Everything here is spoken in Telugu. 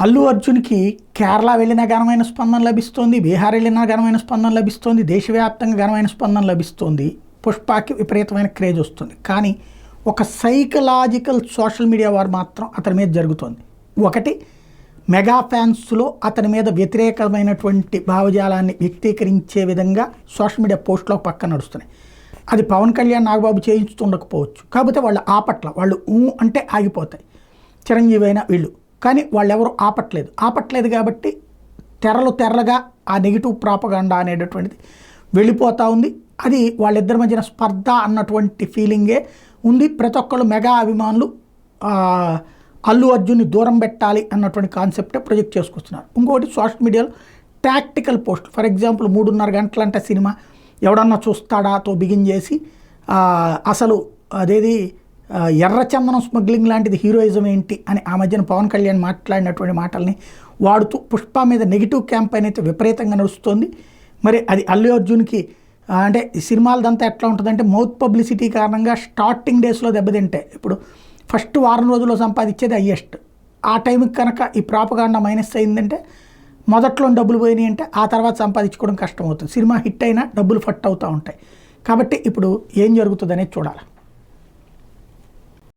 అల్లు అర్జున్కి కేరళ వెళ్ళిన ఘనమైన స్పందన లభిస్తోంది, బీహార్ వెళ్ళిన ఘనమైన స్పందన లభిస్తోంది, దేశవ్యాప్తంగా ఘనమైన స్పందన లభిస్తోంది. పుష్పకి విపరీతమైన క్రేజ్ వస్తుంది. కానీ ఒక సైకలాజికల్ సోషల్ మీడియా వారు మాత్రం అతని మీద జరుగుతోంది. ఒకటి, మెగా ఫ్యాన్స్లో అతని మీద వ్యతిరేకమైనటువంటి భావజాలాన్ని వ్యక్తీకరించే విధంగా సోషల్ మీడియా పోస్టులో పక్కన నడుస్తున్నాయి. అది పవన్ కళ్యాణ్, నాగబాబు చేయించుతుండకపోవచ్చు, కాకపోతే వాళ్ళు వాళ్ళు అంటే ఆగిపోతాయి. చిరంజీవి అయినా వీళ్ళు, కానీ వాళ్ళు ఎవరు ఆపట్లేదు కాబట్టి తెరలుగా ఆ నెగిటివ్ ప్రాపగాండా అనేటటువంటిది వెళ్ళిపోతూ ఉంది. అది వాళ్ళిద్దరి మధ్యన స్పర్ధ అన్నటువంటి ఫీలింగే ఉంది. ప్రతి ఒక్కళ్ళు మెగా అభిమానులు అల్లు అర్జున్ని దూరం పెట్టాలి అన్నటువంటి కాన్సెప్టే ప్రొజెక్ట్ చేసుకొస్తున్నారు. ఇంకొకటి, సోషల్ మీడియాలో టాక్టికల్ పోస్ట్, ఫర్ ఎగ్జాంపుల్ 3:30 గంటలంటే సినిమా ఎవడన్నా చూస్తాడాతో బిగిన్ చేసి అసలు అదేది ఎర్రచందనం స్మగ్లింగ్ లాంటిది హీరోయిజం ఏంటి అని ఆ మధ్యన పవన్ కళ్యాణ్ మాట్లాడినటువంటి మాటల్ని వాడుతూ పుష్ప మీద నెగిటివ్ క్యాంపెయిన్ అయితే విపరీతంగా నడుస్తుంది. మరి అది అల్లు అర్జున్కి అంటే సినిమాలదంతా ఎట్లా ఉంటుందంటే మౌత్ పబ్లిసిటీ కారణంగా స్టార్టింగ్ డేస్లో దెబ్బతింటే, ఇప్పుడు ఫస్ట్ వారం రోజుల్లో సంపాదించేది హయ్యెస్ట్. ఆ టైంకి కనుక ఈ ప్రాపగాండా మైనస్ అయిందంటే, మొదట్లో డబ్బులు పోయినాయి అంటే ఆ తర్వాత సంపాదించుకోవడం కష్టమవుతుంది. సినిమా హిట్ అయినా డబ్బులు ఫట్ అవుతూ ఉంటాయి. కాబట్టి ఇప్పుడు ఏం జరుగుతుంది అనేది చూడాలి.